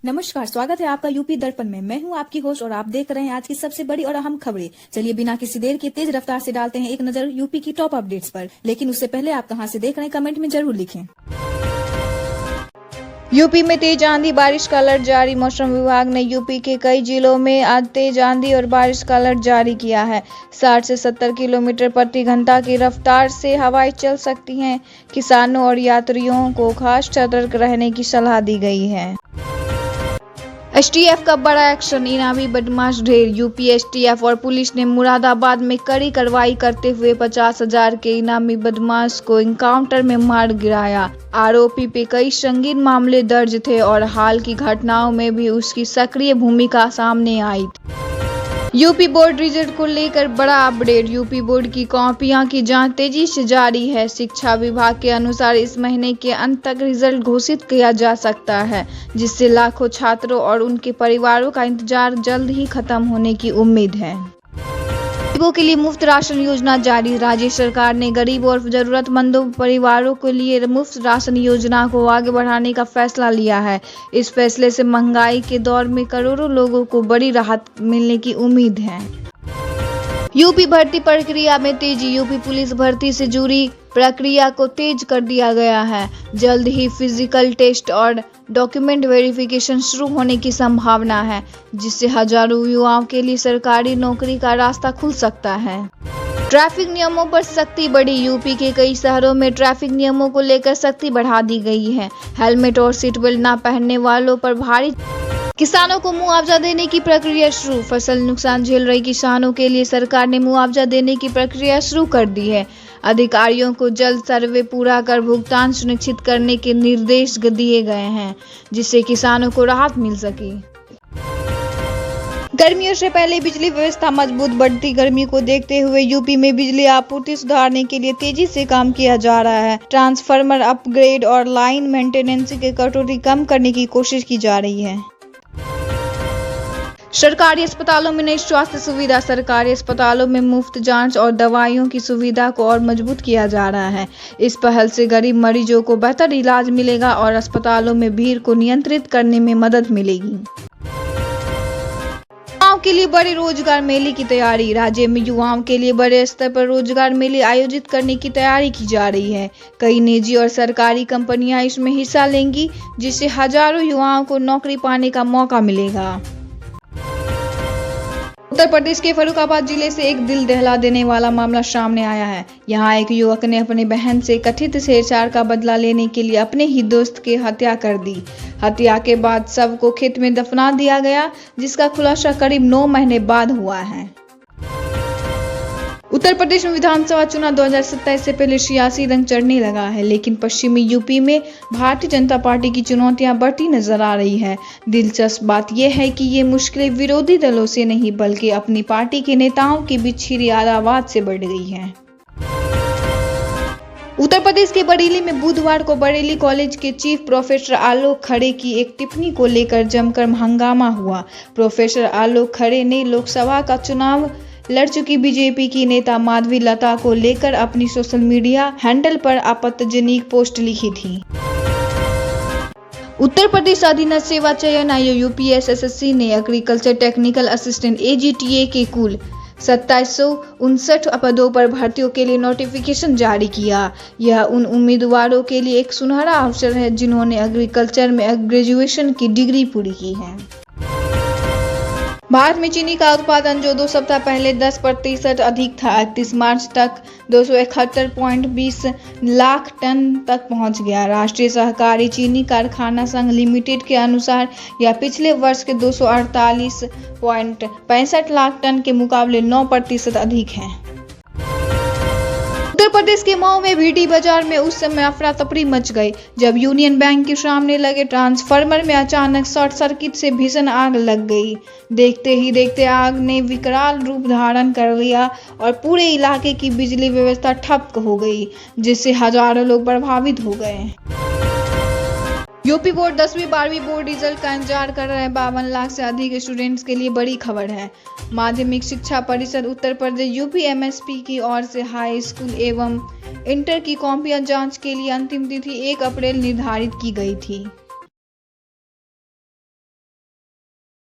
नमस्कार, स्वागत है आपका यूपी दर्पण में। मैं हूं आपकी होस्ट और आप देख रहे हैं आज की सबसे बड़ी और अहम खबरें। चलिए बिना किसी देर के तेज रफ्तार से डालते हैं एक नजर यूपी की टॉप अपडेट्स पर। लेकिन उससे पहले आप कहां से देख रहे हैं कमेंट में जरूर लिखें। यूपी में तेज आंधी बारिश का अलर्ट जारी। मौसम विभाग ने यूपी के कई जिलों में आज तेज आंधी और बारिश का अलर्ट जारी किया है। 60 से 70 किलोमीटर प्रति घंटा की रफ्तार से हवाएं चल सकती हैं। किसानों और यात्रियों को खास सतर्क रहने की सलाह दी गई है। एसटीएफ का बड़ा एक्शन, इनामी बदमाश ढेर। यूपी एसटीएफ और पुलिस ने मुरादाबाद में कड़ी कार्रवाई करते हुए 50,000 के इनामी बदमाश को एनकाउंटर में मार गिराया। आरोपी पे कई संगीन मामले दर्ज थे और हाल की घटनाओं में भी उसकी सक्रिय भूमिका सामने आई। यूपी बोर्ड रिजल्ट को लेकर बड़ा अपडेट। यूपी बोर्ड की कॉपियां की जांच तेजी से जारी है। शिक्षा विभाग के अनुसार इस महीने के अंत तक रिजल्ट घोषित किया जा सकता है, जिससे लाखों छात्रों और उनके परिवारों का इंतजार जल्द ही खत्म होने की उम्मीद है। गरीबों के लिए मुफ्त राशन योजना जारी। राज्य सरकार ने गरीब और जरूरतमंदों परिवारों के लिए मुफ्त राशन योजना को आगे बढ़ाने का फैसला लिया है। इस फैसले से महंगाई के दौर में करोड़ों लोगों को बड़ी राहत मिलने की उम्मीद है। यूपी भर्ती प्रक्रिया में तेजी। यूपी पुलिस भर्ती से जुड़ी प्रक्रिया को तेज कर दिया गया है। जल्द ही फिजिकल टेस्ट और डॉक्यूमेंट वेरिफिकेशन शुरू होने की संभावना है, जिससे हजारों युवाओं के लिए सरकारी नौकरी का रास्ता खुल सकता है। ट्रैफिक नियमों पर सख्ती बढ़ी। यूपी के कई शहरों में ट्रैफिक नियमों को लेकर सख्ती बढ़ा दी गई है। हेलमेट और सीट बेल्ट न पहनने वालों पर भारी। किसानों को मुआवजा देने की प्रक्रिया शुरू। फसल नुकसान झेल रहे किसानों के लिए सरकार ने मुआवजा देने की प्रक्रिया शुरू कर दी है। अधिकारियों को जल्द सर्वे पूरा कर भुगतान सुनिश्चित करने के निर्देश दिए गए हैं, जिससे किसानों को राहत मिल सके। गर्मियों से पहले बिजली व्यवस्था मजबूत। बढ़ती गर्मी को देखते हुए यूपी में बिजली आपूर्ति सुधारने के लिए तेजी से काम किया जा रहा है। ट्रांसफार्मर अपग्रेड और लाइन मेंटेनेंस के कटौती कम करने की कोशिश की जा रही है। सरकारी अस्पतालों में नई स्वास्थ्य सुविधा। सरकारी अस्पतालों में मुफ्त जांच और दवाइयों की सुविधा को और मजबूत किया जा रहा है। इस पहल से गरीब मरीजों को बेहतर इलाज मिलेगा और अस्पतालों में भीड़ को नियंत्रित करने में मदद मिलेगी। युवाओं के लिए बड़े रोजगार मेले की तैयारी। राज्य में युवाओं के लिए बड़े स्तर पर रोजगार मेले आयोजित करने की तैयारी की जा रही है। कई निजी और सरकारी कंपनियां इसमें हिस्सा लेंगी, जिससे हजारों युवाओं को नौकरी पाने का मौका मिलेगा। उत्तर प्रदेश के फर्रुखाबाद जिले से एक दिल दहला देने वाला मामला सामने आया है। यहाँ एक युवक ने अपनी बहन से कथित छेड़छाड़ का बदला लेने के लिए अपने ही दोस्त की हत्या कर दी। हत्या के बाद शव को खेत में दफना दिया गया, जिसका खुलासा करीब 9 महीने बाद हुआ है। उत्तर प्रदेश में विधानसभा चुनाव 2027 से पहले सियासी रंग चढ़ने लगा है, लेकिन पश्चिमी यूपी में भारतीय जनता पार्टी की चुनौतियां बढ़ती नजर आ रही है। दिलचस्प बात यह है कि ये मुश्किलें विरोधी दलों से नहीं, बल्कि अपनी पार्टी के नेताओं के बीच छिड़ी आवाज से बढ़ गई है। उत्तर प्रदेश के बरेली में बुधवार को बरेली कॉलेज के चीफ प्रोफेसर आलोक खड़े की एक टिप्पणी को लेकर जमकर हंगामा हुआ। प्रोफेसर आलोक खड़े ने लोकसभा का चुनाव लड़ चुकी बीजेपी की नेता माधवी लता को लेकर अपनी सोशल मीडिया हैंडल पर आपत्तिजनक पोस्ट लिखी थी। उत्तर प्रदेश अधीनस्थ सेवा चयन आयोग यूपीएसएससी ने एग्रीकल्चर टेक्निकल असिस्टेंट एजीटीए के कुल 2759 पदों पर भर्तियों के लिए नोटिफिकेशन जारी किया। यह उन उम्मीदवारों के लिए एक सुनहरा अवसर है जिन्होंने एग्रीकल्चर में ग्रेजुएशन की डिग्री पूरी की है। भारत में चीनी का उत्पादन जो 2 सप्ताह पहले 10% अधिक था, 31 मार्च तक 271.20 लाख टन तक पहुंच गया। राष्ट्रीय सहकारी चीनी कारखाना संघ लिमिटेड के अनुसार यह पिछले वर्ष के 248.65 लाख टन के मुकाबले 9% अधिक है। उत्तर प्रदेश के मऊ में भीटी बाजार में उस समय अफरा तफरी मच गई जब यूनियन बैंक के सामने लगे ट्रांसफार्मर में अचानक शॉर्ट सर्किट से भीषण आग लग गई। देखते ही देखते आग ने विकराल रूप धारण कर लिया और पूरे इलाके की बिजली व्यवस्था ठप हो गई, जिससे हजारों लोग प्रभावित हो गए। यूपी बोर्ड 10वीं 12वीं बोर्ड रिजल्ट का इंतजार कर रहे 52 लाख से अधिक स्टूडेंट्स के लिए बड़ी खबर है। माध्यमिक शिक्षा परिषद उत्तर प्रदेश यूपीएमएसपी की ओर से हाई स्कूल एवं इंटर की कॉपियां जांच के लिए अंतिम तिथि 1 अप्रैल निर्धारित की गई थी।